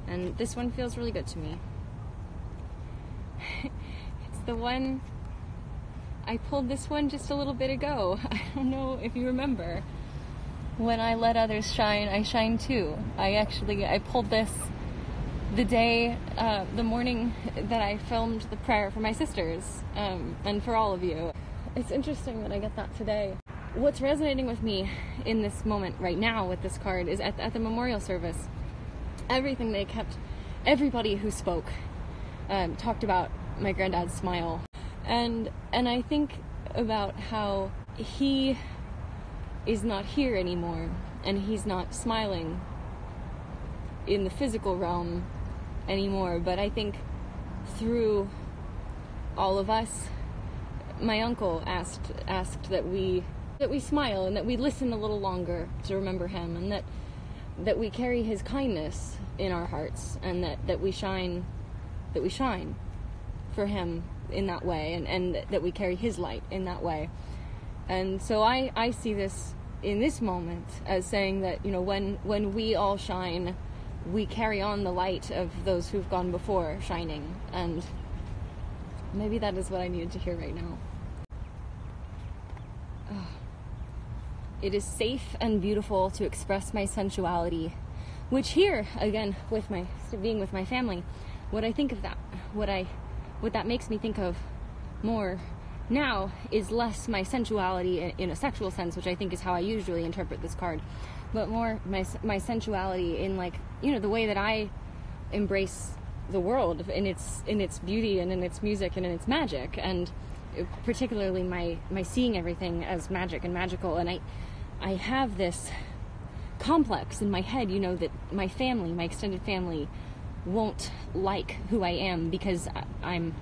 And this one feels really good to me. It's the one, I pulled this one just a little bit ago. I don't know if you remember. When I let others shine, I shine too. I pulled this the morning that I filmed the prayer for my sisters, and for all of you. It's interesting that I get that today. What's resonating with me in this moment right now with this card is at the memorial service, everything they kept, everybody who spoke talked about my granddad's smile. And I think about how he is not here anymore, and he's not smiling in the physical realm anymore, but I think through all of us, my uncle asked that we smile and that we listen a little longer to remember him, and that we carry his kindness in our hearts, and that we shine for him in that way, and that we carry his light in that way. And so I see this in this moment as saying that, you know, when we all shine, we carry on the light of those who've gone before shining, and maybe that is what I needed to hear right now. It is safe and beautiful to express my sensuality, which here, again, being with my family, what I think of that, what that makes me think of more now is less my sensuality in a sexual sense, which I think is how I usually interpret this card, but more my sensuality in, like, you know, the way that I embrace the world in its beauty and in its music and in its magic, and particularly my seeing everything as magic and magical. And I have this complex in my head, you know, that my extended family won't like who I am because I'm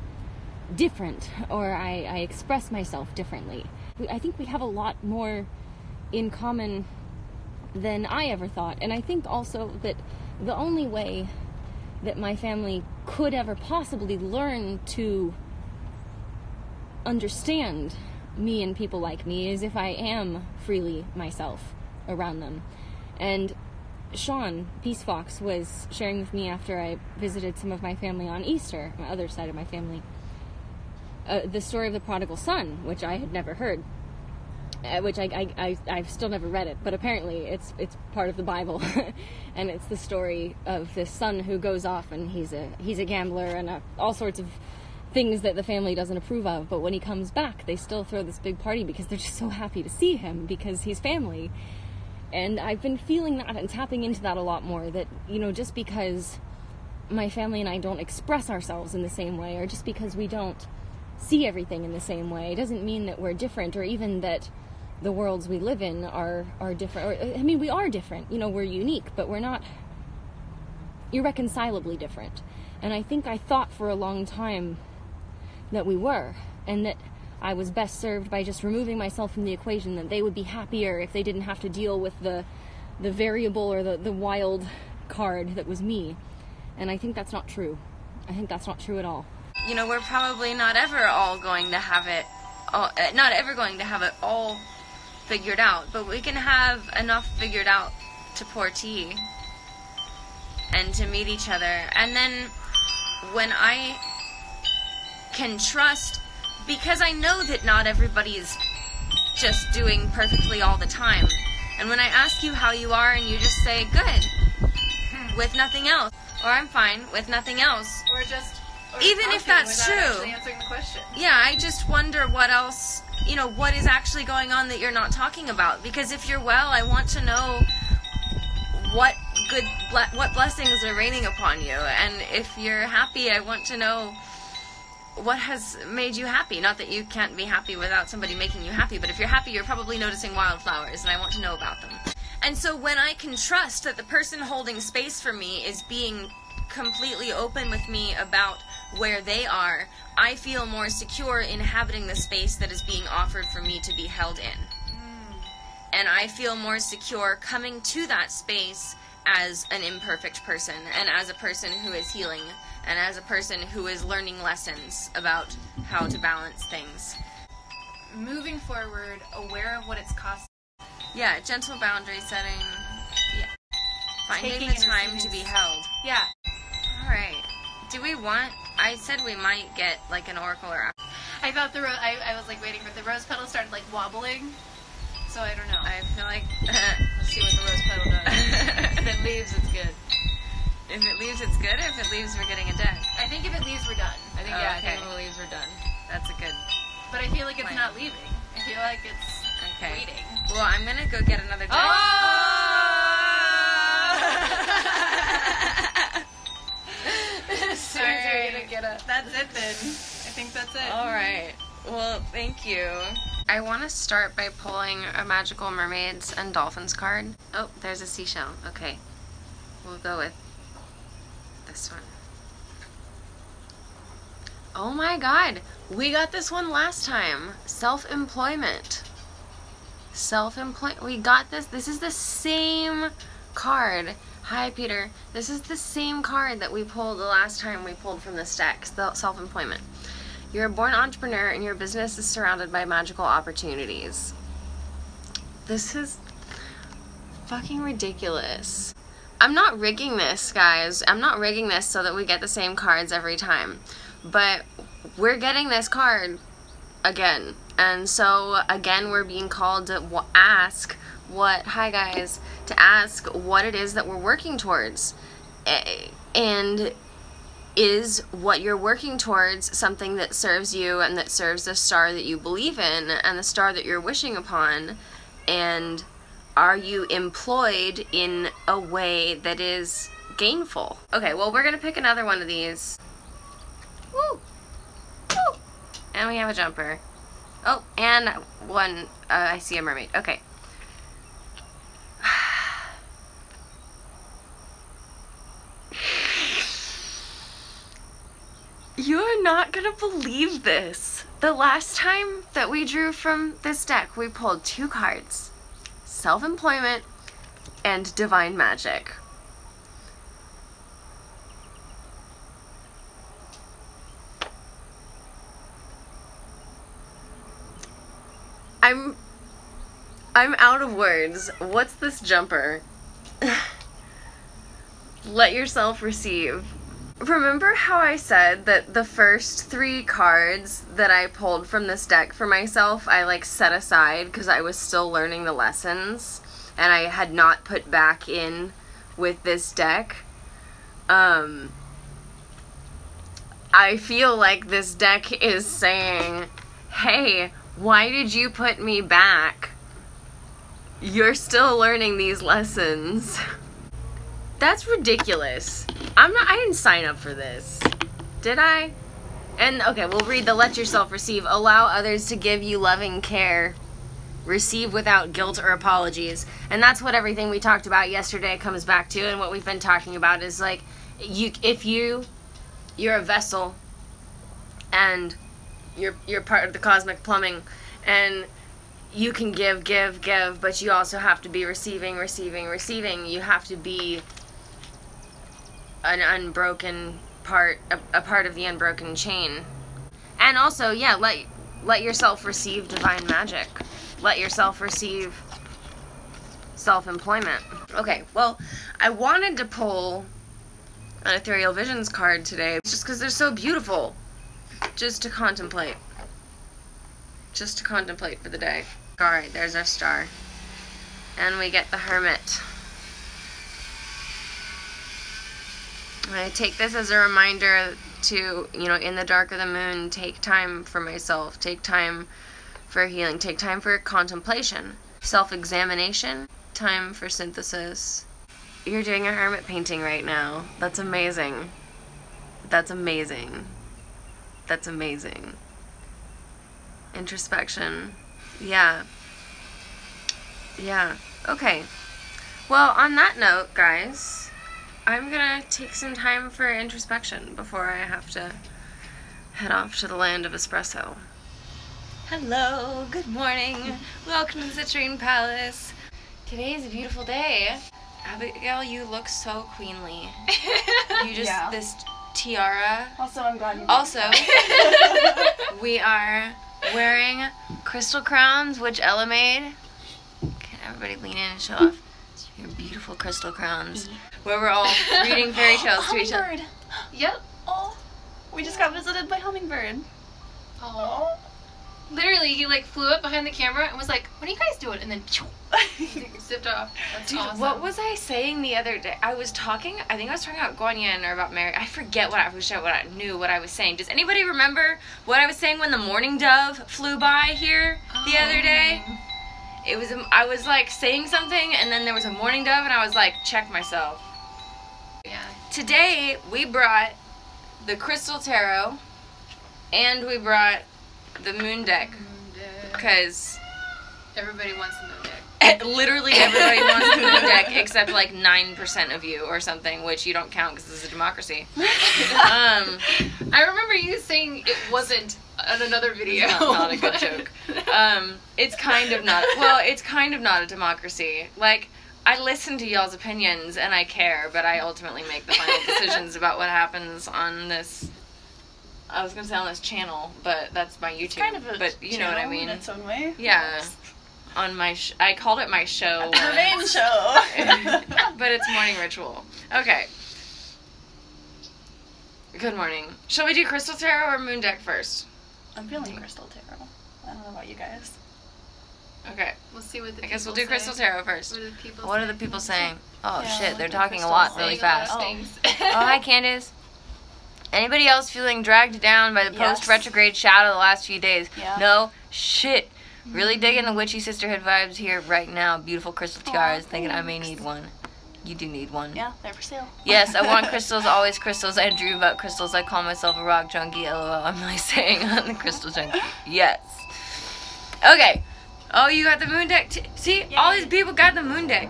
different, or I express myself differently. I think we have a lot more in common than I ever thought. And I think also that the only way that my family could ever possibly learn to understand me and people like me is if I am freely myself around them. And Sean, Peace Fox, was sharing with me after I visited some of my family on Easter, my other side of my family, the story of the prodigal son, which I had never heard, which I've still never read it, but apparently it's part of the Bible. And it's the story of this son who goes off, and he's a gambler and all sorts of things that the family doesn't approve of, but when he comes back, they still throw this big party because they're just so happy to see him because he's family. And I've been feeling that and tapping into that a lot more, that, you know, just because my family and I don't express ourselves in the same way, or just because we don't see everything in the same way, doesn't mean that we're different, or even that the worlds we live in are different. Or, I mean, we are different, you know, we're unique, but we're not irreconcilably different. And I think I thought for a long time that we were, and that I was best served by just removing myself from the equation, that they would be happier if they didn't have to deal with the variable or the wild card that was me. And I think that's not true. I think that's not true at all. You know, we're probably not ever going to have it all figured out, but we can have enough figured out to pour tea and to meet each other. And then when I can trust, because I know that not everybody is just doing perfectly all the time, and when I ask you how you are and you just say good with nothing else, or I'm fine with nothing else, or even if that's true, answering the question. Yeah, I just wonder what else, you know, what is actually going on that you're not talking about. Because if you're well, I want to know what blessings are raining upon you, and if you're happy, I want to know what has made you happy. Not that you can't be happy without somebody making you happy, but if you're happy, you're probably noticing wildflowers, and I want to know about them. And so when I can trust that the person holding space for me is being completely open with me about where they are, I feel more secure inhabiting the space that is being offered for me to be held in. And I feel more secure coming to that space as an imperfect person, and as a person who is healing, and as a person who is learning lessons about how to balance things. Moving forward, aware of what it's costing. Yeah, gentle boundary setting. Yeah. Finding the time to be held. Yeah. do we want... I said we might get, like, an oracle or... I thought I was, like, waiting for the rose petal started, like, wobbling. So I don't know. I feel like... Let's see what the rose petal does. If it leaves, it's good. If it leaves, it's good. If it leaves, we're getting a deck. I think if it leaves, we're done. I think, okay. I think if it leaves, we're done. That's a good... But I feel like it's plan. not leaving. I feel like it's waiting. Well, I'm gonna go get another deck. Sorry. Gonna get a... That's it then. I think that's it. Alright. Well, thank you. I want to start by pulling a Magical Mermaids and Dolphins card. Oh, there's a seashell. Okay. We'll go with this one. Oh my god. We got this one last time. Self-employment. Self-employment. We got this. This is the same card. Hi, Peter. This is the same card that we pulled the last time we pulled from this deck. Self-employment. You're a born entrepreneur and your business is surrounded by magical opportunities. This is fucking ridiculous. I'm not rigging this, guys. I'm not rigging this so that we get the same cards every time. But we're getting this card again. And so, again, we're being called to ask what, hi guys, to ask what it is that we're working towards. And is what you're working towards something that serves you and that serves the star that you believe in and the star that you're wishing upon? And are you employed in a way that is gainful? Okay, well, we're gonna pick another one of these. Woo! Woo! And we have a jumper. Oh, and one, I see a mermaid. Okay. You are not gonna believe this. The last time that we drew from this deck, we pulled two cards. Self-employment and divine magic. I'm out of words. What's this jumper? Let yourself receive. Remember how I said that the first three cards that I pulled from this deck for myself, I like set aside because I was still learning the lessons and I had not put back in with this deck? I feel like this deck is saying, hey, why did you put me back? You're still learning these lessons. That's ridiculous. I didn't sign up for this. Did I? And, okay, we'll read the let yourself receive. Allow others to give you loving care. Receive without guilt or apologies. And that's what everything we talked about yesterday comes back to, and what we've been talking about is, like, if you're a vessel, and you're part of the cosmic plumbing, and you can give, but you also have to be receiving. You have to be an unbroken part, a part of the unbroken chain. And also, yeah, let yourself receive divine magic. Let yourself receive self-employment. Okay, well, I wanted to pull an Ethereal Visions card today just because they're so beautiful. Just to contemplate. Just to contemplate for the day. Alright, there's our star. And we get the Hermit. I take this as a reminder to, you know, in the dark of the moon, take time for myself, take time for healing, take time for contemplation, self-examination, time for synthesis. You're doing a hermit painting right now. That's amazing. That's amazing. That's amazing. Introspection. Yeah. Yeah. Okay. Well, on that note, guys, I'm gonna take some time for introspection before I have to head off to the land of espresso. Hello, good morning. Welcome to the Citrine Palace. Today is a beautiful day. Abigail, you look so queenly. You just, yeah. This tiara. Also, I'm glad you Also, we are wearing crystal crowns, which Ella made. Can everybody lean in and show off your beautiful crystal crowns? Where we're all reading fairy tales to each other. Yep. Oh. We just got visited by hummingbird. Oh. Literally, he like flew up behind the camera and was like, "What are you guys doing?" And then zipped off. That's Dude, awesome. what was I saying the other day? I think I was talking about Guanyin or about Mary. I forget what I was saying. Does anybody remember what I was saying when the mourning dove flew by here the other day? I was like saying something, and then there was a mourning dove, and I was like, check myself. Yeah. Today, we brought the Crystal Tarot, and we brought the Moon Deck, because everybody wants the Moon Deck. literally everybody wants the Moon Deck, except like 9% of you or something, which you don't count because this is a democracy. I remember you saying it wasn't on another video. It's not a good joke. It's kind of not a democracy. Like, I listen to y'all's opinions and I care, but I ultimately make the final decisions about what happens on this. I was gonna say on this channel, but that's my YouTube. It's kind of a but you know what I mean. in its own way. Yeah. On my, I called it my show. Vervain show. But it's morning ritual. Okay. Good morning. Shall we do Crystal Tarot or Moon Deck first? I'm feeling Crystal Tarot. I don't know about you guys. Okay. We'll see what the I guess we'll people do Crystal say. Tarot first. What are the people What are the people saying? Oh Yeah, shit, what they're the talking a crystals lot say. really Saying a lot of fast. things. Oh, hi Candace. Anybody else feeling dragged down by the Yes. post-retrograde shadow the last few days? Yeah. No? Shit. Really digging the witchy sisterhood vibes here right now. Beautiful crystal tiaras. Thinking I may need one. You do need one. Yeah, they're for sale. Yes, I want crystals, always crystals. I dream about crystals. I call myself a rock junkie. LOL. I'm really saying I'm the crystal junkie. Yes. Okay. Oh, you got the Moon Deck too. See? Yay. All these people got the Moon Deck.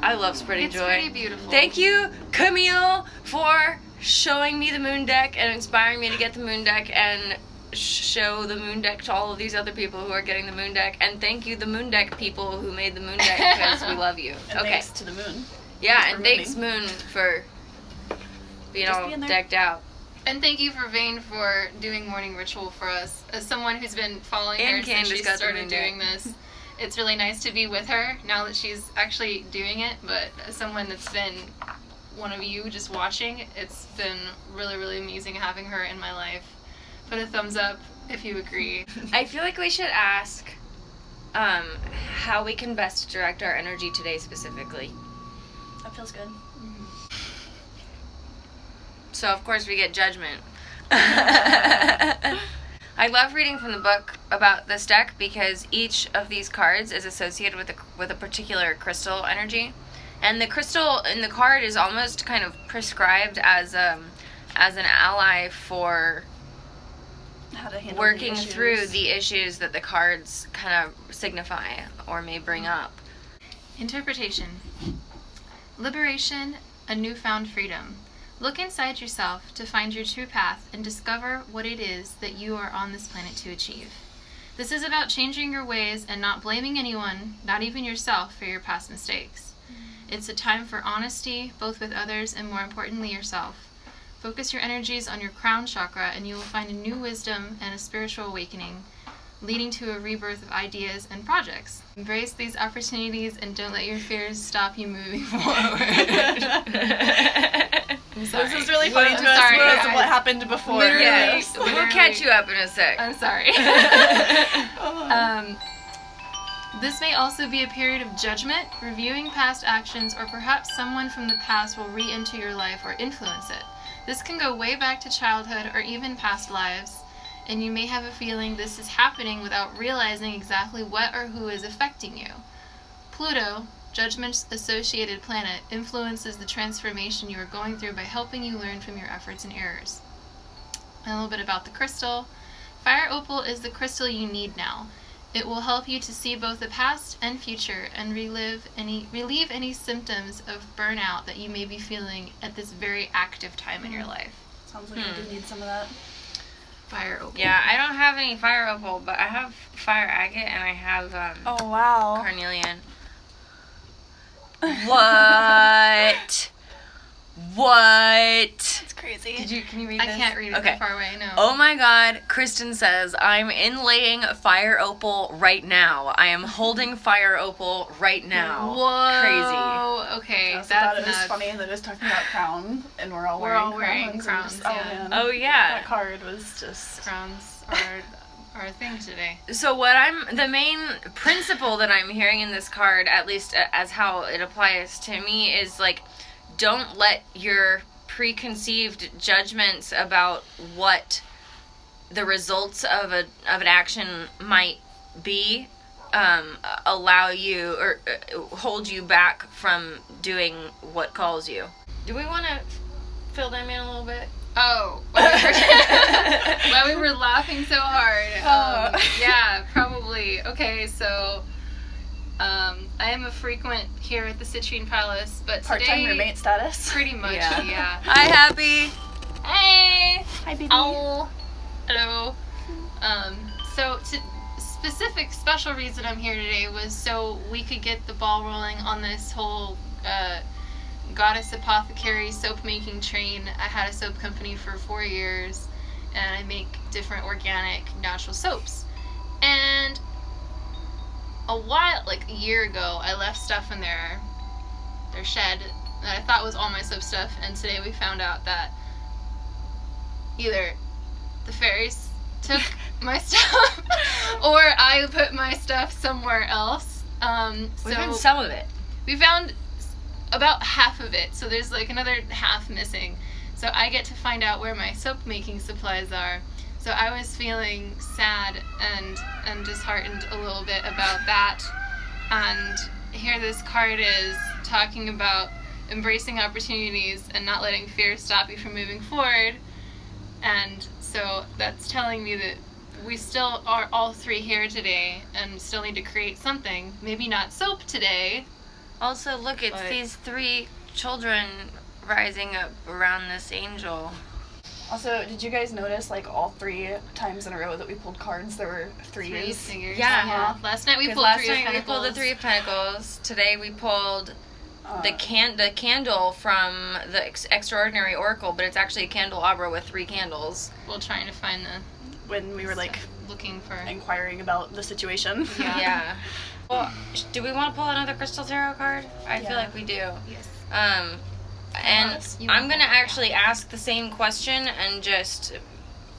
I love spreading It's joy. pretty beautiful. Thank you, Camille, for showing me the Moon Deck and inspiring me to get the Moon Deck and show the Moon Deck to all of these other people who are getting the Moon Deck. And thank you, the Moon Deck people who made the Moon Deck, because we love you. And Okay. thanks to the moon. Yeah, for and mooning. thanks Moon for being Just all being there. decked out. And thank you, Vervain, for doing morning ritual for us. As someone who's been following And her since Candace she got the started Moon Deck. doing this, it's really nice to be with her now that she's actually doing it. But as someone that's been one of you just watching, it's been really, really amazing having her in my life. Put a thumbs up if you agree. I feel like we should ask how we can best direct our energy today specifically. That feels good. So of course we get judgment. I love reading from the book about this deck because each of these cards is associated with a particular crystal energy, and the crystal in the card is almost kind of prescribed as an ally for How to handle working the issues. through the issues that the cards kind of signify or may bring up. Interpretation. Liberation, a newfound freedom. Look inside yourself to find your true path and discover what it is that you are on this planet to achieve. This is about changing your ways and not blaming anyone, not even yourself, for your past mistakes. It's a time for honesty, both with others and more importantly yourself. Focus your energies on your crown chakra and you will find a new wisdom and a spiritual awakening, leading to a rebirth of ideas and projects. Embrace these opportunities and don't let your fears stop you moving forward. I'm sorry. This is really funny I'm to us sorry, because of guys. what happened before. Literally. Yeah, Yes. we'll catch you up in a sec. I'm sorry. This may also be a period of judgment, reviewing past actions, or perhaps someone from the past will re-enter your life or influence it. This can go way back to childhood or even past lives, and you may have a feeling this is happening without realizing exactly what or who is affecting you. Pluto, Judgment's associated planet, influences the transformation you are going through by helping you learn from your efforts and errors. A little bit about the crystal. Fire opal is the crystal you need now. It will help you to see both the past and future and relieve any symptoms of burnout that you may be feeling at this very active time in your life. Sounds like I do need some of that. Fire opal. Yeah, I don't have any fire opal, but I have fire agate and I have Oh wow. carnelian. What? What? It's crazy. Can you read I this? can't read it that far away, no. Oh my god, Kristen says, I'm inlaying fire opal right now. I am holding fire opal right now. Whoa. Crazy. Okay, I also that's thought it was nuts. funny that it was talking about crown, and we're all wearing crowns. yeah. Oh, man. Oh yeah. That card was just... Crowns are a thing today. So the main principle that I'm hearing in this card, at least as how it applies to me, is like, don't let your preconceived judgments about what the results of an action might be allow you or hold you back from doing what calls you. Do we want to fill them in a little bit? Oh, while we were laughing so hard. Yeah, probably. Okay, so I am a frequent here at the Citrine Palace, but Part-time today, roommate status. pretty much, yeah. Hi, Happy. Hey! Hi, baby. Owl. Hello. So specific special reason I'm here today was so we could get the ball rolling on this whole Goddess Apothecary soap making train. I had a soap company for 4 years, and I make different organic natural soaps. And like a year ago, I left stuff in their shed that I thought was all my soap stuff, and today we found out that either the fairies took my stuff or I put my stuff somewhere else. We found some of it. We found about half of it, so there's like another half missing. So I get to find out where my soap making supplies are. So I was feeling sad and disheartened a little bit about that. And here this card is talking about embracing opportunities and not letting fear stop you from moving forward. And so that's telling me that we still are all three here today and still need to create something. Maybe not soap today. Also, look, it's these 3 children rising up around this angel. Also, did you guys notice, like, all 3 times in a row that we pulled cards, there were Three threes? fingers. Yeah. Last night we pulled Last Three of night we Pentacles. pulled the 3 of Pentacles. Today we pulled the candle from the Extraordinary Oracle, but it's actually a candelabra with 3 candles. We're trying to find the... When we were, like, looking for... inquiring about the situation. Yeah. Well, do we want to pull another Crystal Tarot card? I feel like we do. Yes. And I'm going to actually ask the same question and just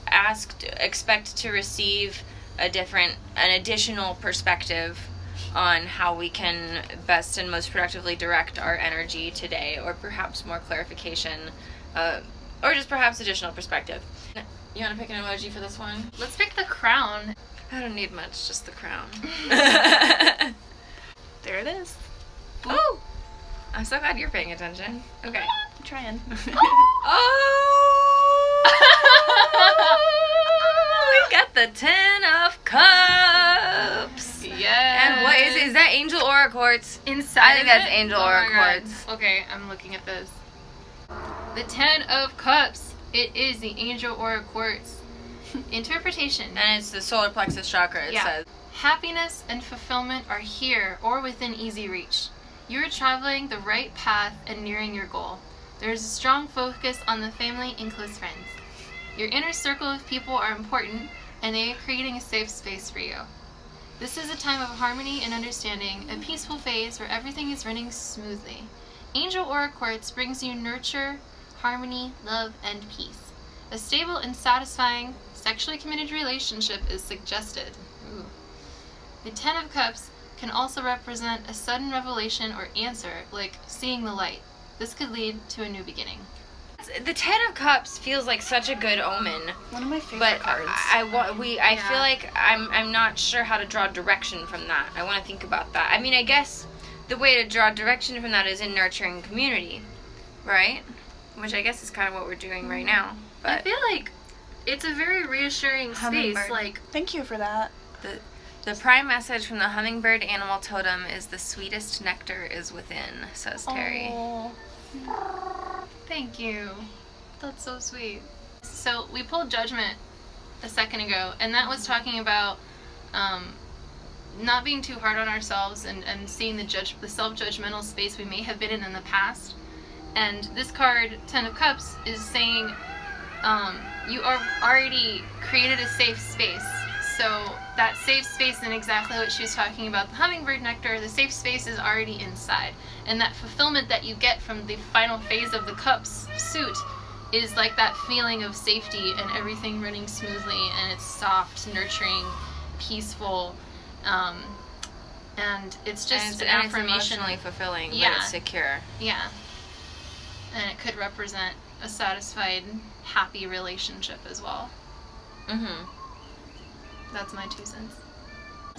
expect to receive an additional perspective on how we can best and most productively direct our energy today, or perhaps more clarification, or just perhaps additional perspective. You want to pick an emoji for this one? Let's pick the crown. I don't need much, just the crown. There it is. Ooh! I'm so glad you're paying attention. Okay. I'm trying. Oh! We got the 10 of Cups! Yeah. And what is that Angel Aura Quartz? Inside I think of that's it? Angel Oh Aura my God. Quartz. Okay, I'm looking at this. The 10 of Cups. It is the Angel Aura Quartz. Interpretation. And it's the solar plexus chakra, it says. Happiness and fulfillment are here or within easy reach. You are traveling the right path and nearing your goal. There is a strong focus on the family and close friends. Your inner circle of people are important, and they are creating a safe space for you. This is a time of harmony and understanding, a peaceful phase where everything is running smoothly. Angel Aura Quartz brings you nurture, harmony, love, and peace. A stable and satisfying, sexually committed relationship is suggested. Ooh. The 10 of Cups can also represent a sudden revelation or answer, like seeing the light. This could lead to a new beginning. The 10 of Cups feels like such a good omen. One of my favorite But cards. I feel like I'm not sure how to draw direction from that. I want to think about that. I mean, I guess the way to draw direction from that is in nurturing community, right? Which I guess is kind of what we're doing right now. But I feel like it's a very reassuring space. Hummingbird. Like, Thank you for that. the prime message from the hummingbird animal totem is the sweetest nectar is within, says Terry. Oh. thank you. That's so sweet. So we pulled Judgment a second ago, and that was talking about not being too hard on ourselves and seeing the self-judgmental space we may have been in the past. And this card, Ten of Cups, is saying you are already created a safe space. So that safe space, and exactly what she was talking about, the hummingbird nectar, the safe space is already inside. And that fulfillment that you get from the final phase of the Cups suit is like that feeling of safety and everything running smoothly, and it's soft, nurturing, peaceful, and it's just an affirmation. It's emotionally fulfilling, Yeah. but it's secure. Yeah. And it could represent a satisfied, happy relationship as well. Mm-hmm. That's my 2 cents.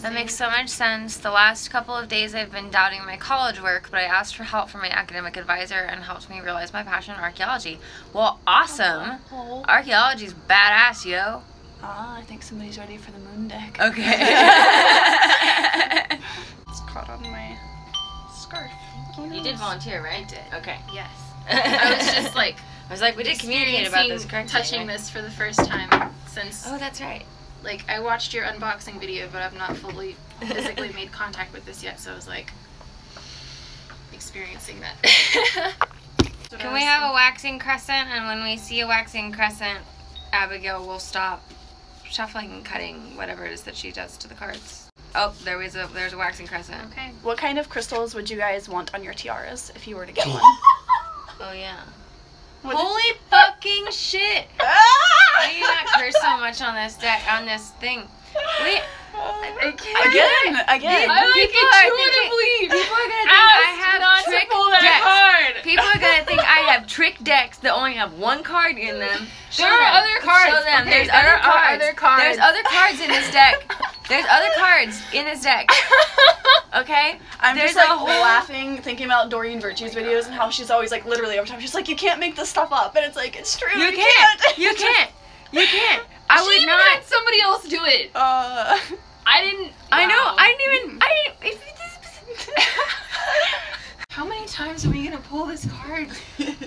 That makes so much sense. The last couple of days I've been doubting my college work, but I asked for help from my academic advisor and helped me realize my passion in archaeology. Well, awesome. Oh. Archaeology's badass, yo. I think somebody's ready for the moon deck. Okay. It's caught on my scarf. You did volunteer, right? I did. Okay. Yes. I was just like, we did communicate about this correctly. touching right? this for the first time since, Oh, that's right. like, I watched your unboxing video, but I've not fully physically made contact with this yet, so I was like, experiencing that. Can we have a waxing crescent? And when we see a waxing crescent, Abigail will stop shuffling and cutting whatever it is that she does to the cards. Oh, there's a waxing crescent. Okay. What kind of crystals would you guys want on your tiaras if you were to get one? Oh yeah. What Holy fucking shit! Why do you not curse so much on this deck, on this thing? Wait, I can't. Again. People are gonna think I have trick decks. People are gonna think I have trick decks that only have one card in them. There are other cards. Show them. Okay, There's other cards. other cards. There's other cards in this deck. There's other cards in this deck. Okay? I'm There's just like a whole- laughing, thinking about Doreen Virtue's videos and how she's always like literally every time she's like, you can't make this stuff up, and it's like, it's true. You can't. You can't. You can't. I She would even not. had somebody else do it. I didn't. I know. Wow. I didn't. How many times are we gonna pull this card?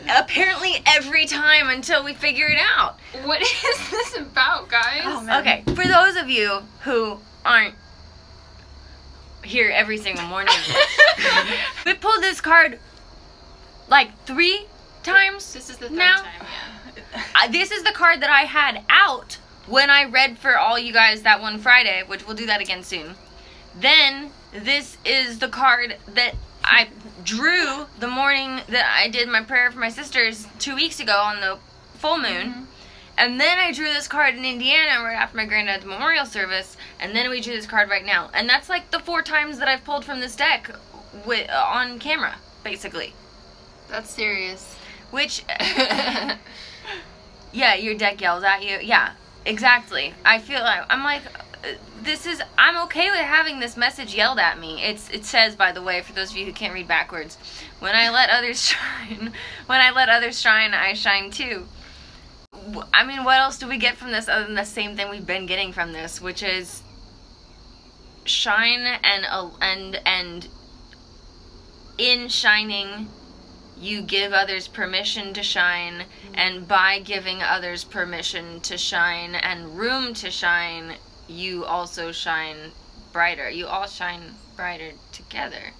Apparently every time until we figure it out. What is this about, guys? Oh, man. Okay, for those of you who aren't here every single morning, we pulled this card like 3 times. This is the third now. time, yeah. This is the card that I had out when I read for all you guys that one Friday, which we'll do that again soon. Then this is the card that I drew the morning that I did my prayer for my sisters 2 weeks ago on the full moon. Mm-hmm. And then I drew this card in Indiana right after my granddad's memorial service, and then we drew this card right now. And that's like the 4 times that I've pulled from this deck on camera, basically. That's serious. Which, yeah, your deck yells at you. Yeah, exactly. I feel like, I'm like, I'm okay with having this message yelled at me. It says, by the way, for those of you who can't read backwards, when I let others shine, I shine too. I mean, what else do we get from this other than the same thing we've been getting from this, which is shine and in shining, you give others permission to shine, and by giving others permission to shine and room to shine, you also shine brighter. You all shine brighter together.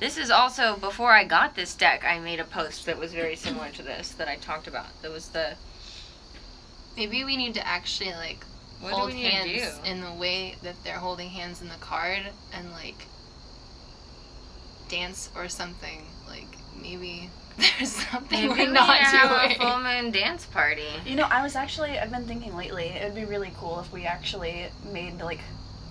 This is also, before I got this deck, I made a post that was very similar to this that I talked about. That was the... Maybe we need to actually, like, What do hold we need to hands do? in the way that they're holding hands in the card and, like, dance or something. Like, maybe there's something Maybe we're not we have a doing. full moon dance party. You know, I've been thinking lately, it would be really cool if we actually made, like,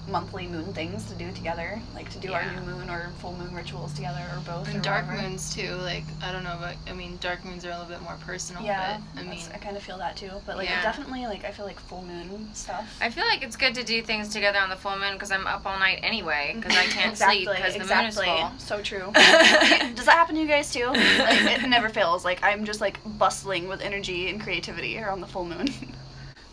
monthly moon things to do together. Like, to do our Yeah. new moon or full moon rituals together, or both. And or dark whatever. moons, too. Like, I don't know, but, I mean, dark moons are a little bit more personal. Yeah, But, I mean, I kind of feel that too. But, like, Yeah. definitely, like, I feel like full moon stuff. I feel like it's good to do things together on the full moon because I'm up all night anyway because I can't Exactly, sleep because the exactly. moon is full. So true. Does that happen to you guys too? Like, it never fails. Like, I'm just like bustling with energy and creativity here on the full moon.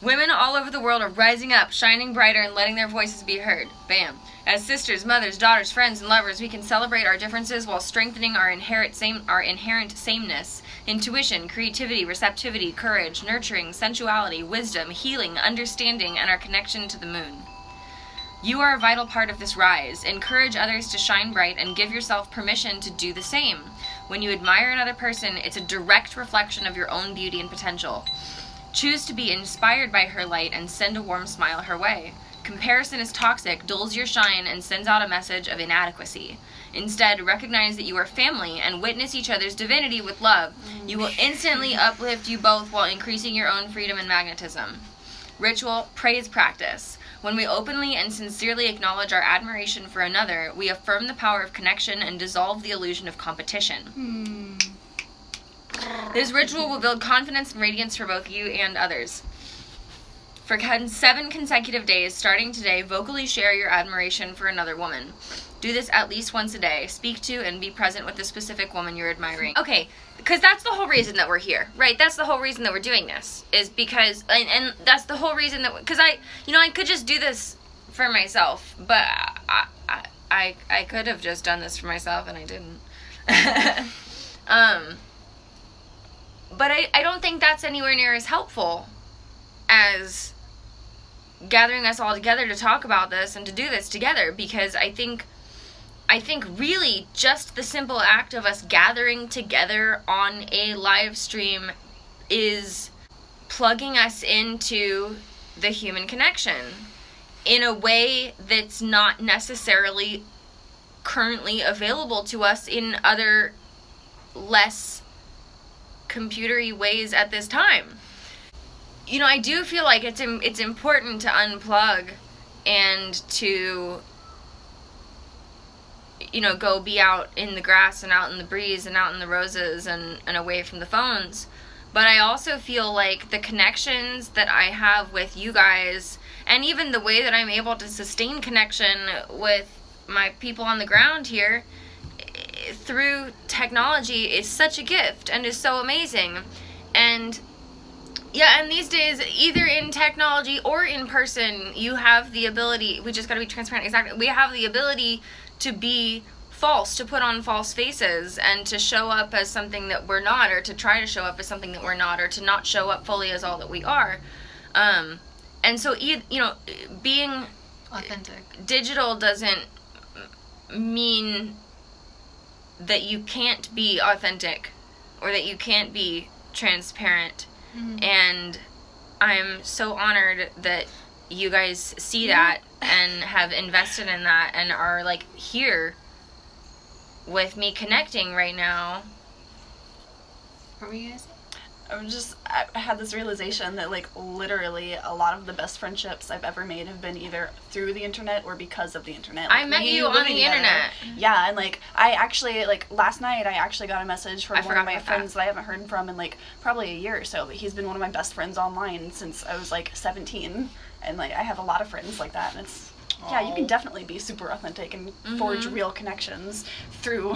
Women all over the world are rising up, shining brighter, and letting their voices be heard. Bam. As sisters, mothers, daughters, friends, and lovers, we can celebrate our differences while strengthening our inherent sameness, intuition, creativity, receptivity, courage, nurturing, sensuality, wisdom, healing, understanding, and our connection to the moon. You are a vital part of this rise. Encourage others to shine bright and give yourself permission to do the same. When you admire another person, it's a direct reflection of your own beauty and potential. Choose to be inspired by her light and send a warm smile her way. Comparison is toxic, dulls your shine, and sends out a message of inadequacy. Instead, recognize that you are family and witness each other's divinity with love. You will instantly uplift you both while increasing your own freedom and magnetism. Ritual, praise practice. When we openly and sincerely acknowledge our admiration for another, we affirm the power of connection and dissolve the illusion of competition. This ritual will build confidence and radiance for both you and others. For 7 consecutive days, starting today, vocally share your admiration for another woman. Do this at least once a day. Speak to and be present with the specific woman you're admiring. Okay, because that's the whole reason that we're here, right? That's the whole reason that we're doing this, is because, and that's the whole reason that, because I could just do this for myself, but I could have just done this for myself, and I didn't. But I don't think that's anywhere near as helpful as gathering us all together to talk about this and to do this together, because I think really just the simple act of us gathering together on a live stream is plugging us into the human connection in a way that's not necessarily currently available to us in other less computery ways at this time. You know, I do feel like it's important to unplug and to, you know, go be out in the grass and out in the breeze and out in the roses and away from the phones. But I also feel like the connections that I have with you guys, and even the way that I'm able to sustain connection with my people on the ground here through technology, is such a gift and is so amazing. And yeah, and these days, either in technology or in person, you have the ability, we just gotta be transparent, exactly, we have the ability to be false, to put on false faces, and to show up as something that we're not, or to try to show up as something that we're not, or to not show up fully as all that we are. And so, you know, being authentic digital doesn't mean that you can't be authentic, or that you can't be transparent. And I'm so honored that you guys see that and have invested in that and are like here with me connecting right now. What were you gonna say? I had this realization that, like, literally a lot of the best friendships I've ever made have been either through the internet or because of the internet. Like, I met you on the internet. Yeah, and, like, I actually, like, last night I actually got a message from one of my friends that I haven't heard from in, like, probably a year or so, but he's been one of my best friends online since I was, like, 17, and, like, I have a lot of friends like that, and it's, yeah, you can definitely be super authentic and forge real connections through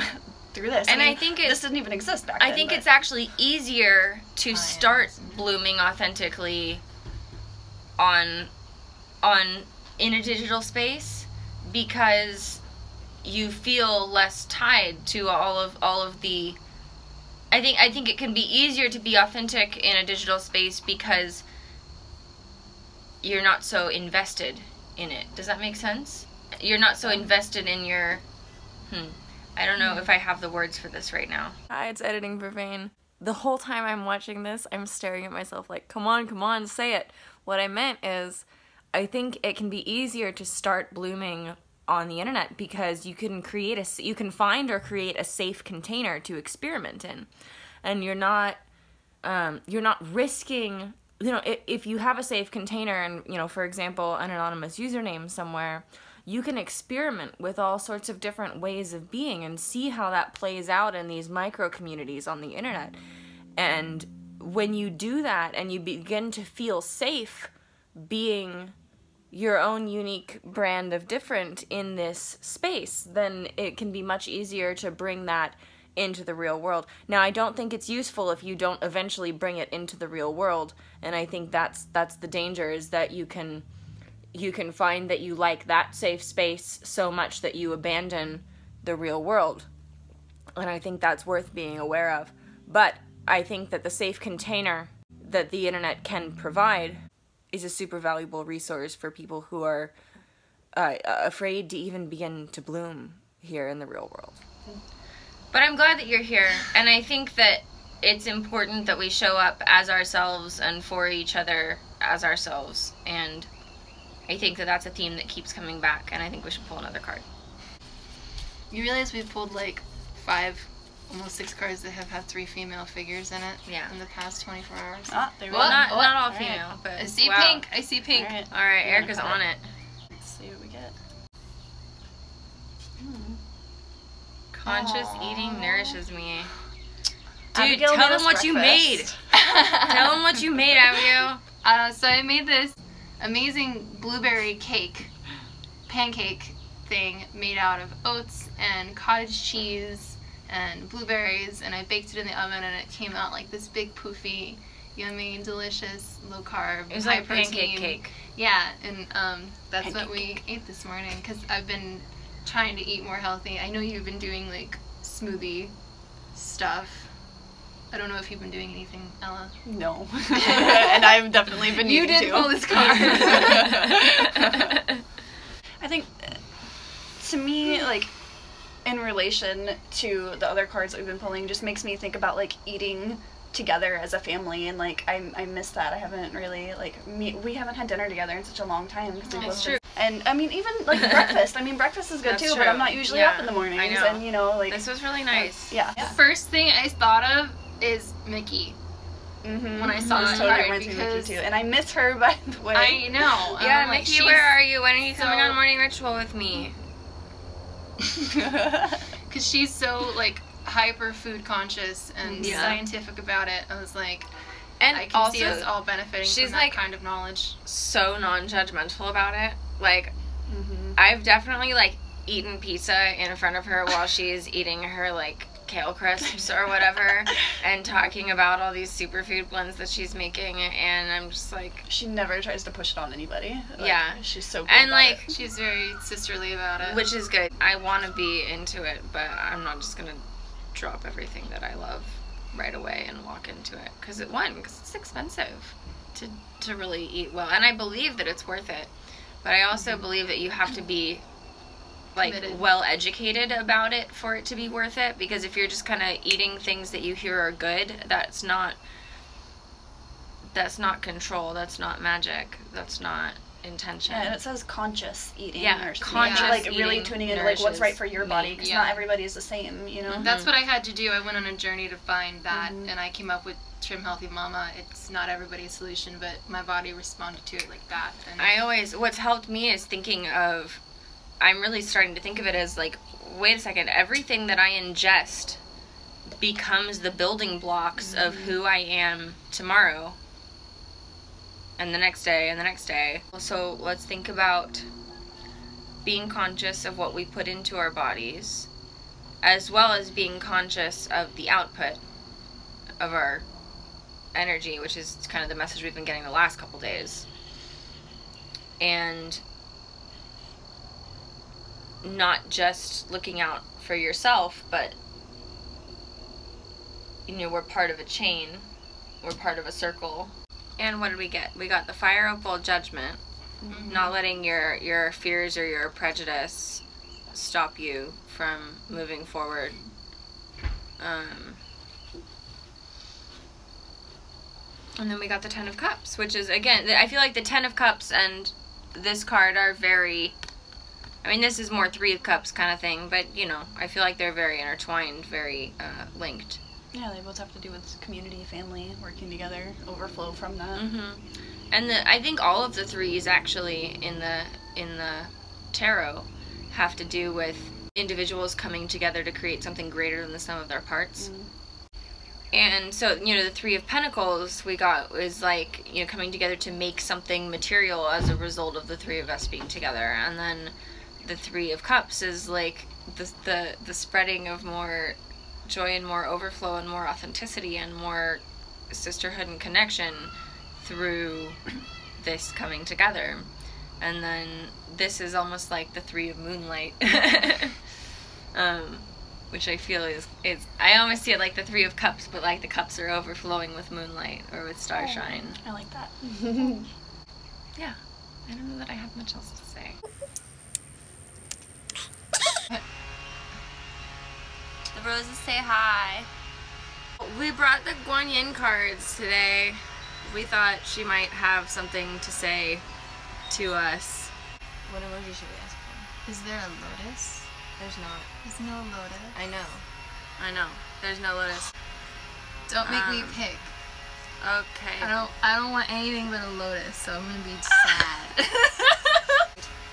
this. And I mean, I think this didn't even exist back then. I think it's actually easier to start blooming authentically in a digital space, because you feel less tied to all of the. I think it can be easier to be authentic in a digital space because you're not so invested in it. Does that make sense? You're not so invested in your. I don't know if I have the words for this right now. Hi, it's Editing Vervain. The whole time I'm watching this, I'm staring at myself like, come on, say it. What I meant is, I think it can be easier to start blooming on the internet because you can you can find or create a safe container to experiment in. And you're not risking, you know, if you have a safe container and, you know, for example, an anonymous username somewhere, you can experiment with all sorts of different ways of being and see how that plays out in these micro communities on the internet. And when you do that and you begin to feel safe being your own unique brand of different in this space, then it can be much easier to bring that into the real world. Now, I don't think it's useful if you don't eventually bring it into the real world, and I think that's the danger, is that you can find that you like that safe space so much that you abandon the real world. And I think that's worth being aware of. But I think that the safe container that the internet can provide is a super valuable resource for people who are afraid to even begin to bloom here in the real world. But I'm glad that you're here, and I think that it's important that we show up as ourselves and for each other as ourselves, and I think that that's a theme that keeps coming back, and I think we should pull another card. You realize we've pulled like 5, almost 6 cards that have had 3 female figures in it in the past 24 hours. Ah, there we Well, go. not all female, but I see wow. pink. I see pink. All All right, Erica's on it. Let's see what we get. Conscious eating nourishes me. Dude, Abigail tell made them us what you made. breakfast. Tell them what you made, Abigail. So I made this amazing blueberry cake, pancake thing made out of oats and cottage cheese and blueberries, and I baked it in the oven, and it came out like this big poofy, yummy, delicious, low carb, It was high like protein pancake cake. Yeah, and that's what we ate this morning because I've been trying to eat more healthy. I know you've been doing like smoothie stuff. I don't know if you've been doing anything, Ella. No. And I've definitely been You needing did to. pull this card. I think, to me, like, in relation to the other cards that we've been pulling, just makes me think about, like, eating together as a family, and, like, I miss that. I haven't really, like, we haven't had dinner together in such a long time. Cause we've That's both true. been- and, I mean, even, like, breakfast. I mean, breakfast is good, That's too, true. but I'm not usually Yeah, up in the mornings, I know. and, you know, like... This was really nice. Yeah. The first thing I thought of is Mickey. Mm-hmm. When I saw this that totally card, reminds me of Mickey, because- too. And I miss her, by the way. I know. Yeah, I'm like, Mickey, she's- where are you? When are you coming so- on Morning Ritual with me? Because she's so, like, hyper food conscious and Yeah. scientific about it. I was like, And I can see us also, all benefiting she's, from that like, kind of knowledge. so non-judgmental about it. Like, Mm-hmm. I've definitely, like, eaten pizza in front of her while she's eating her, like, kale crisps or whatever, and talking about all these superfood blends that she's making, and I'm just like... She never tries to push it on anybody. Like, Yeah. She's so cool And, about like, it. She's very sisterly about it. which is good. I want to be into it, but I'm not just gonna drop everything that I love right away and walk into it. Because it's expensive to really eat well, and I believe that it's worth it. But I also believe that you have to be, like, Committed. well educated about it for it to be worth it. Because if you're just kind of eating things that you hear are good, that's not control. That's not magic. That's not intention. Yeah, and it says conscious eating. Yeah, or conscious like really eating tuning into like what's right for your nourishes body, me. because Yeah. not everybody is the same, you know. That's what I had to do. I went on a journey to find that, Mhm. and I came up with Trim Healthy Mama. It's not everybody's solution, but my body responded to it like that. And What's helped me is thinking of, I'm really starting to think of it as like, wait a second, everything that I ingest becomes the building blocks of who I am tomorrow, and the next day, and the next day. So let's think about being conscious of what we put into our bodies, as well as being conscious of the output of our energy, which is kind of the message we've been getting the last couple days. And not just looking out for yourself, but, you know, we're part of a chain, we're part of a circle. And what did we get? We got the fire opal judgment, not letting your fears or your prejudice stop you from moving forward. And then we got the Ten of Cups, which is, again, I feel like the Ten of Cups and this card are very, I mean, this is more Three of Cups kind of thing, but, you know, I feel like they're very intertwined, very linked. Yeah, they both have to do with community, family, working together, overflow from that. And I think all of the threes actually in the tarot have to do with individuals coming together to create something greater than the sum of their parts. And so, you know, the Three of Pentacles we got was like, you know, coming together to make something material as a result of the three of us being together. And then the Three of Cups is like the spreading of more joy and more overflow and more authenticity and more sisterhood and connection through this coming together. And then this is almost like the Three of Moonlight. Which I feel is I almost see it like the Three of Cups, but like the cups are overflowing with moonlight or with starshine. I like that. Yeah, I don't know that I have much else to say. The roses say hi. We brought the Guanyin cards today. We thought she might have something to say to us. What emoji should we ask for? Is there a lotus? There's not. There's no lotus. I know. There's no lotus. Don't make me pick. Okay. I don't want anything but a lotus, so I'm gonna be sad.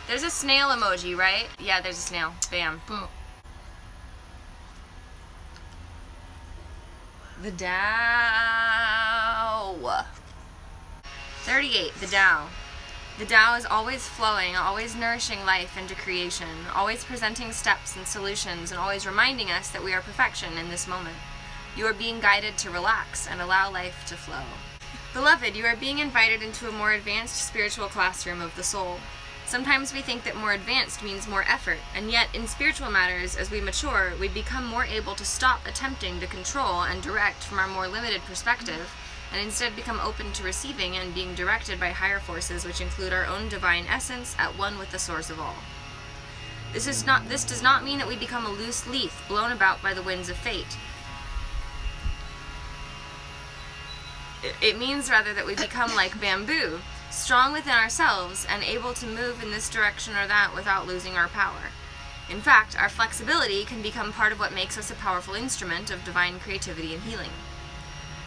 There's a snail emoji, right? Yeah, there's a snail. Bam. Boom. The Tao. 38. The Tao. The Tao is always flowing, always nourishing life into creation, always presenting steps and solutions, and always reminding us that we are perfection in this moment. You are being guided to relax and allow life to flow. Beloved, you are being invited into a more advanced spiritual classroom of the soul. Sometimes we think that more advanced means more effort, and yet in spiritual matters, as we mature, we become more able to stop attempting to control and direct from our more limited perspective, and instead become open to receiving and being directed by higher forces which include our own divine essence at one with the source of all. This does not mean that we become a loose leaf blown about by the winds of fate. It means rather that we become like bamboo, strong within ourselves and able to move in this direction or that without losing our power. In fact, our flexibility can become part of what makes us a powerful instrument of divine creativity and healing.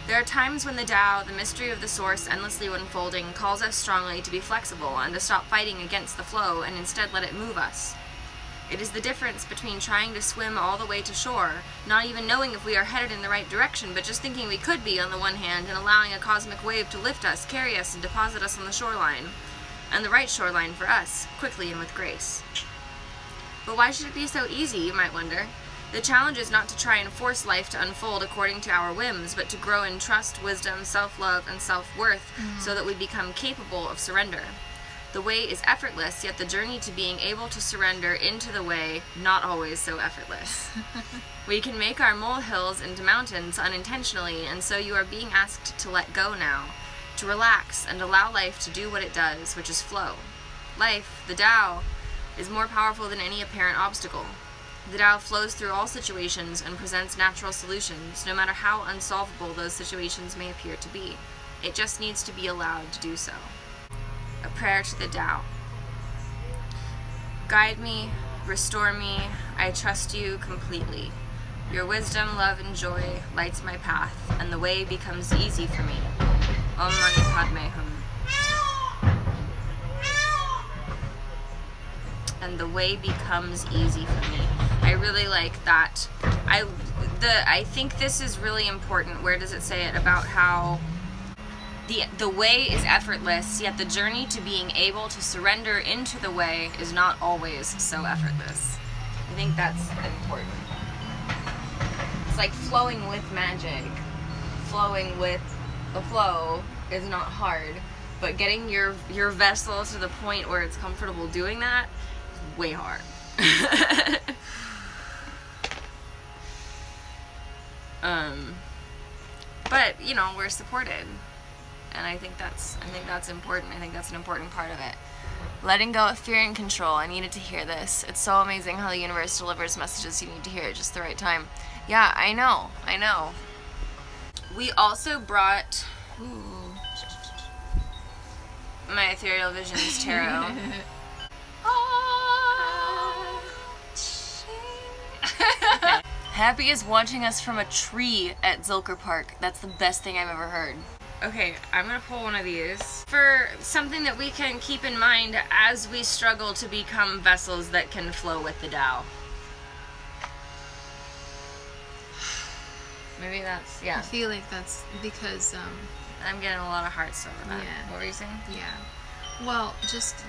There are times when the Tao, the mystery of the source endlessly unfolding, calls us strongly to be flexible and to stop fighting against the flow and instead let it move us. It is the difference between trying to swim all the way to shore, not even knowing if we are headed in the right direction, but just thinking we could be on the one hand, and allowing a cosmic wave to lift us, carry us, and deposit us on the shoreline, and the right shoreline for us, quickly and with grace. But why should it be so easy, you might wonder? The challenge is not to try and force life to unfold according to our whims, but to grow in trust, wisdom, self-love, and self-worth, so that we become capable of surrender. The way is effortless, yet the journey to being able to surrender into the way, not always so effortless. We can make our molehills into mountains unintentionally, and so you are being asked to let go now, to relax and allow life to do what it does, which is flow. Life, the Tao, is more powerful than any apparent obstacle. The Tao flows through all situations and presents natural solutions, no matter how unsolvable those situations may appear to be. It just needs to be allowed to do so. A prayer to the Tao. Guide me, restore me, I trust you completely. Your wisdom, love, and joy lights my path, and the way becomes easy for me. Om Mani Padme Hum. And the way becomes easy for me. I really like that. I think this is really important. Where does it say it? About how the way is effortless, yet the journey to being able to surrender into the way is not always so effortless. I think that's important. It's like flowing with magic. Flowing with the flow is not hard, but getting your vessel to the point where it's comfortable doing that is way hard. But you know, we're supported. And I think that's important. I think that's an important part of it. Letting go of fear and control. I needed to hear this. It's so amazing how the universe delivers messages you need to hear at just the right time. Yeah, I know. We also brought my Ethereal Visions Tarot. Okay. Happy is watching us from a tree at Zilker Park. That's the best thing I've ever heard. Okay, I'm gonna pull one of these for something that we can keep in mind as we struggle to become vessels that can flow with the Tao. Maybe that's, yeah. I feel like that's because, I'm getting a lot of hearts over that. Yeah. What were you saying? Yeah. Well, just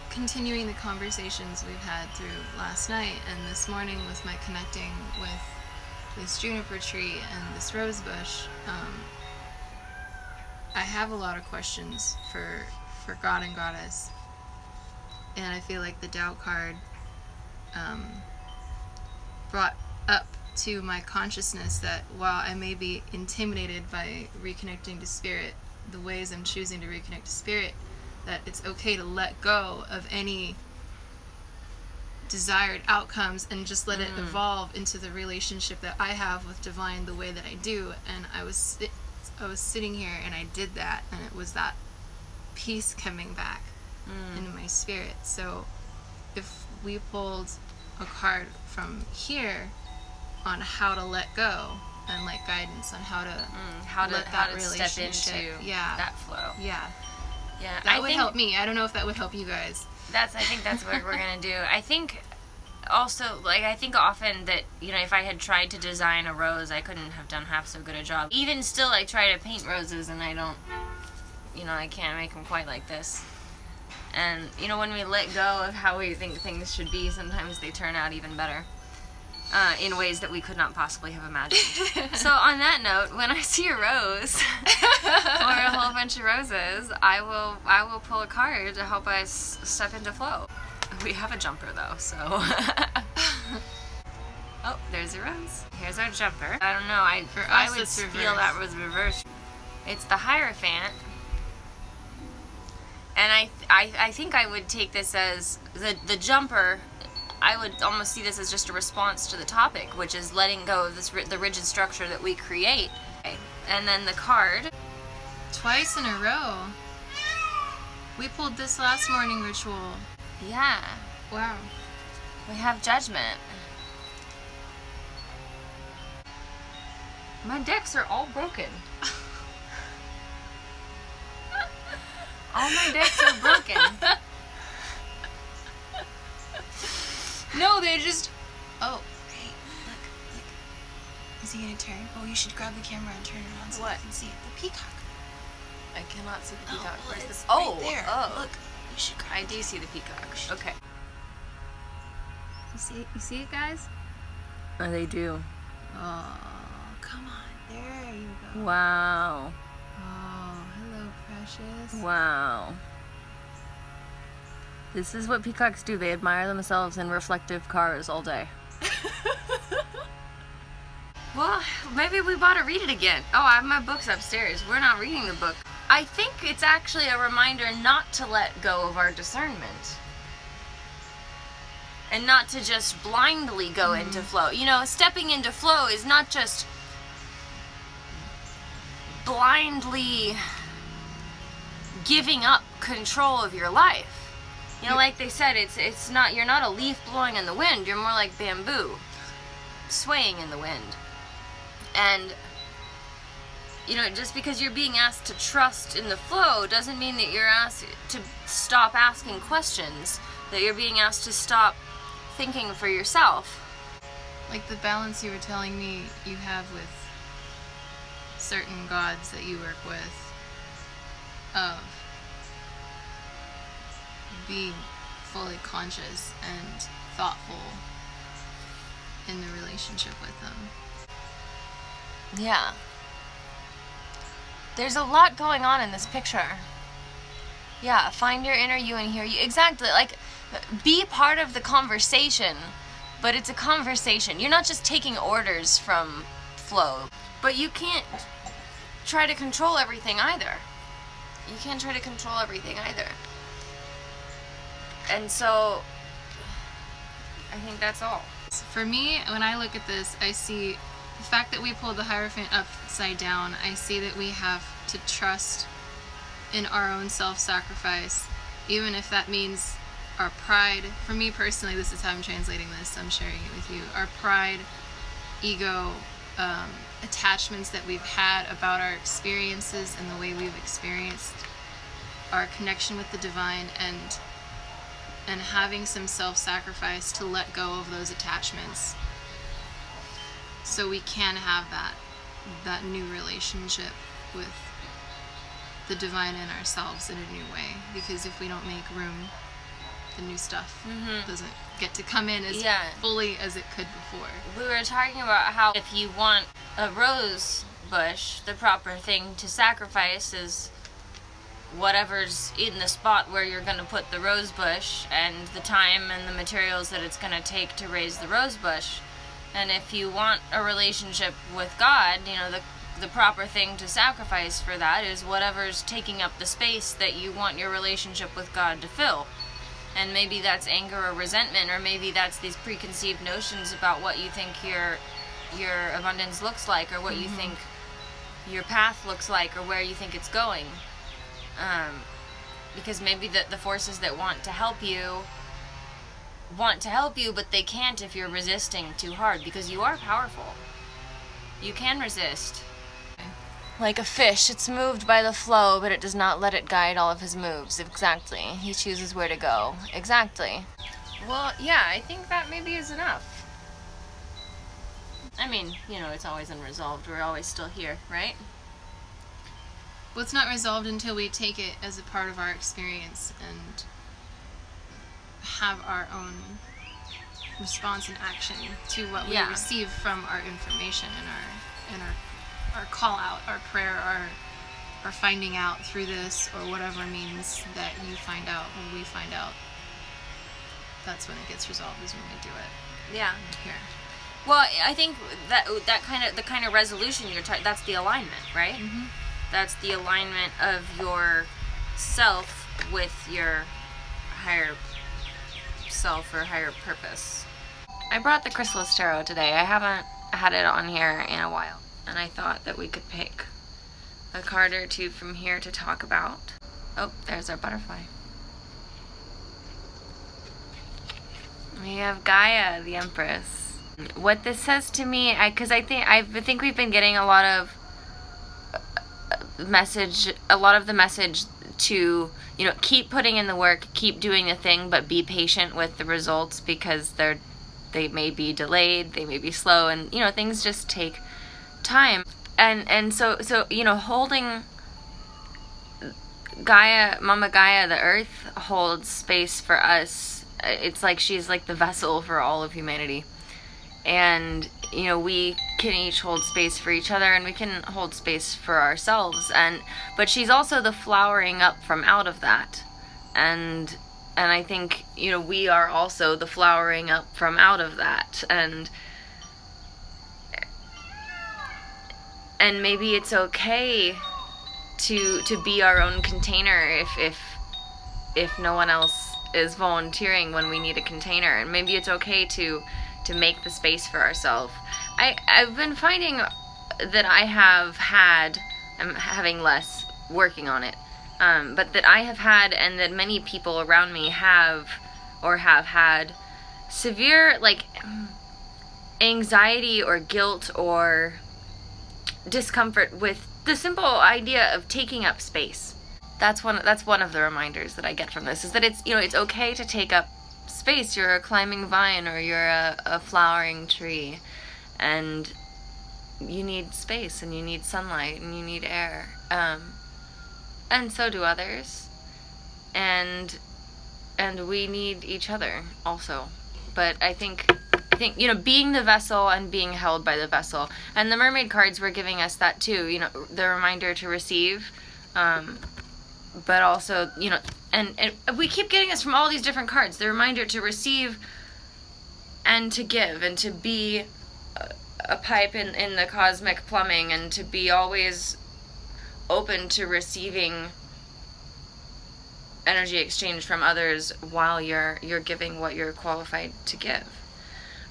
continuing the conversations we've had through last night and this morning with my connecting with this juniper tree and this rose bush, I have a lot of questions for God and Goddess, and I feel like the Tao card brought up to my consciousness that while I may be intimidated by reconnecting to spirit, the ways I'm choosing to reconnect to spirit, that it's okay to let go of any desired outcomes and just let it evolve into the relationship that I have with divine the way that I do. And I was sitting here and I did that, and it was that peace coming back into my spirit. So if we pulled a card from here on how to let go and like guidance on how to step into that flow. Yeah. Yeah. That would help me. I don't know if that would help you guys. I think that's what we're gonna do. I think also, like, I think often that, you know, if I had tried to design a rose, I couldn't have done half so good a job. Even still, I try to paint roses and I don't, you know, I can't make them quite like this. And, you know, when we let go of how we think things should be, sometimes they turn out even better. In ways that we could not possibly have imagined. So on that note, when I see a rose or a whole bunch of roses, I will pull a card to help us step into flow. We have a jumper though, so. Oh, there's a rose. Here's our jumper. I don't know. I would feel that was reversed. It's the Hierophant, and I think I would take this as the jumper. I would almost see this as just a response to the topic, which is letting go of the rigid structure that we create. Okay. And then the card. Twice in a row. We pulled this last morning ritual. Yeah. Wow. We have Judgment. My decks are all broken. All my decks are broken. No, they just... Oh, hey, look. Is he gonna turn? Oh, you should grab the camera and turn it around so you can see it. The peacock. I cannot see the peacock. Oh, well, Where's it's the... right there. Oh. Look, you should grab I do see the peacock. Okay. You see it, guys? Oh, they do. Oh, come on. There you go. Wow. Oh, hello, precious. Wow. This is what peacocks do. They admire themselves in reflective cars all day. Well, maybe we bought to read it again. Oh, I have my books upstairs. We're not reading the book. I think it's actually a reminder not to let go of our discernment. And not to just blindly go into flow. You know, stepping into flow is not just blindly giving up control of your life. You know, like they said, it's not, you're not a leaf blowing in the wind, you're more like bamboo, swaying in the wind. And, you know, just because you're being asked to trust in the flow doesn't mean that you're asked to stop asking questions, that you're being asked to stop thinking for yourself. Like the balance you were telling me you have with certain gods that you work with, of being fully conscious and thoughtful in the relationship with them. Yeah. There's a lot going on in this picture. Yeah, find your inner you and hear you. Exactly, like, be part of the conversation, but it's a conversation. You're not just taking orders from flow, but you can't try to control everything either. You can't try to control everything either. And so, I think that's all. For me, when I look at this, I see the fact that we pulled the Hierophant upside down. I see that we have to trust in our own self-sacrifice, even if that means our pride. For me personally, this is how I'm translating this. I'm sharing it with you. Our pride, ego, attachments that we've had about our experiences and the way we've experienced our connection with the divine, and having some self-sacrifice to let go of those attachments so we can have that new relationship with the divine and ourselves in a new way. Because if we don't make room, the new stuff doesn't get to come in as fully as it could before. We were talking about how if you want a rose bush, the proper thing to sacrifice is whatever's in the spot where you're going to put the rose bush, and the time and the materials that it's going to take to raise the rose bush. And if you want a relationship with God, you know, the proper thing to sacrifice for that is whatever's taking up the space that you want your relationship with God to fill. And maybe that's anger or resentment, or maybe that's these preconceived notions about what you think your abundance looks like, or what you think your path looks like, or where you think it's going. Because maybe the forces that want to help you, but they can't if you're resisting too hard, because you are powerful. You can resist. Like a fish, it's moved by the flow, but it does not let it guide all of his moves. Exactly. He chooses where to go. Exactly. Well, yeah, I think that maybe is enough. I mean, you know, it's always unresolved. We're always still here, right? Well, it's not resolved until we take it as a part of our experience and have our own response and action to what we receive from our information and our call out, our prayer, our finding out through this, or whatever means that you find out when we find out. That's when it gets resolved, is when we do it. Yeah. Here. Well, I think that kind of resolution you're talking, that's the alignment, right? Mm-hmm. That's the alignment of your self with your higher self or higher purpose. I brought the Chrysalis Tarot today. I haven't had it on here in a while, and I thought that we could pick a card or two from here to talk about. Oh, there's our butterfly. We have Gaia, the Empress. What this says to me, because I think we've been getting a lot of the message to, you know, keep putting in the work, keep doing the thing, but be patient with the results, because they may be delayed, they may be slow, and, you know, things just take time. And so you know, holding Gaia, Mama Gaia, the Earth, holds space for us. It's like she's like the vessel for all of humanity. And, you know, we can each hold space for each other, and we can hold space for ourselves. But she's also the flowering up from out of that. And I think, you know, we are also the flowering up from out of that. And maybe it's okay to be our own container if no one else is volunteering when we need a container. And maybe it's okay to make the space for ourselves. I've been finding that I'm having less working on it, but that I have had, and that many people around me have had severe, like, anxiety or guilt or discomfort with the simple idea of taking up space. That's one of the reminders that I get from this, is that it's, you know, it's okay to take up space. You're a climbing vine, or you're a flowering tree, and you need space, and you need sunlight, and you need air, and so do others, and we need each other also. But I think, you know, being the vessel and being held by the vessel, and the mermaid cards were giving us that too, you know, the reminder to receive, but also, you know, and we keep getting this from all these different cards, the reminder to receive and to give, and to be a pipe in the cosmic plumbing, and to be always open to receiving energy exchange from others while you're giving what you're qualified to give.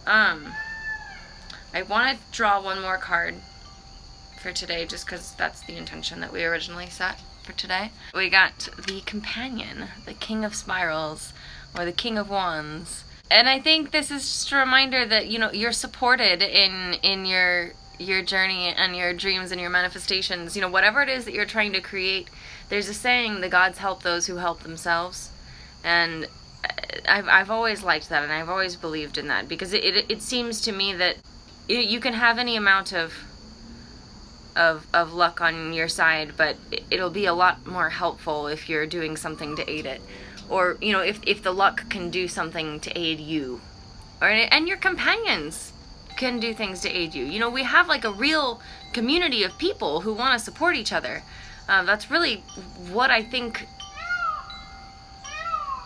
I want to draw one more card for today, just because that's the intention that we originally set for today. We got the Companion, the King of Spirals, or the King of Wands. And I think this is just a reminder that, you know, you're supported in your journey and your dreams and your manifestations. You know, whatever it is that you're trying to create, there's a saying, the gods help those who help themselves. And I've always liked that, and I've always believed in that, because it seems to me that you can have any amount of luck on your side, but it'll be a lot more helpful if you're doing something to aid it. Or, you know, if the luck can do something to aid you, and your companions can do things to aid you. You know, we have like a real community of people who want to support each other. That's really what I think.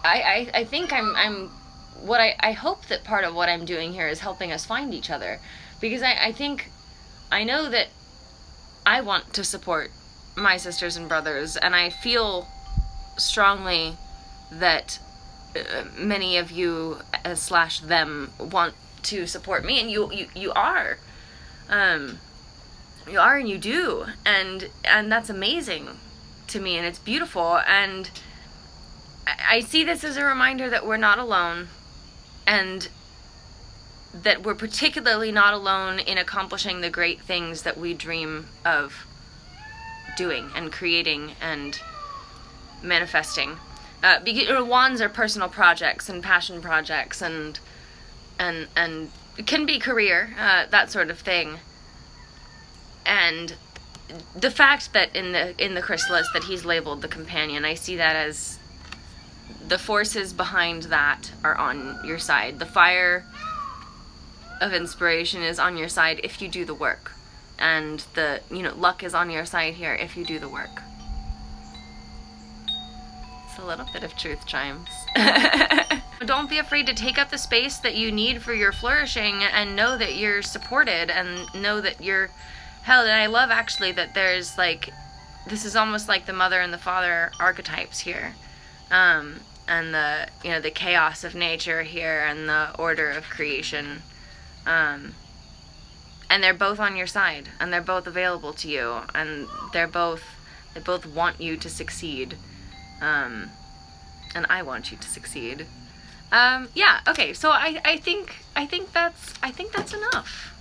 I think I hope that part of what I'm doing here is helping us find each other, because I know that I want to support my sisters and brothers, and I feel strongly that many of you slash them want to support me, and you are. You are, and you do, and that's amazing to me, and it's beautiful, and I see this as a reminder that we're not alone, and that we're particularly not alone in accomplishing the great things that we dream of doing and creating and manifesting. Because wands are personal projects and passion projects, and it can be career, that sort of thing. And the fact that in the chrysalis that he's labeled the companion, I see that as the forces behind that are on your side. The fire of inspiration is on your side if you do the work, and the luck is on your side here if you do the work. It's a little bit of truth chimes. Don't be afraid to take up the space that you need for your flourishing, and know that you're supported, and know that you're held. And I love actually that there's like, this is almost like the mother and the father archetypes here, and the chaos of nature here and the order of creation, and they're both on your side, and they're both available to you, and they both want you to succeed, and I want you to succeed. Yeah, okay, so I think that's enough.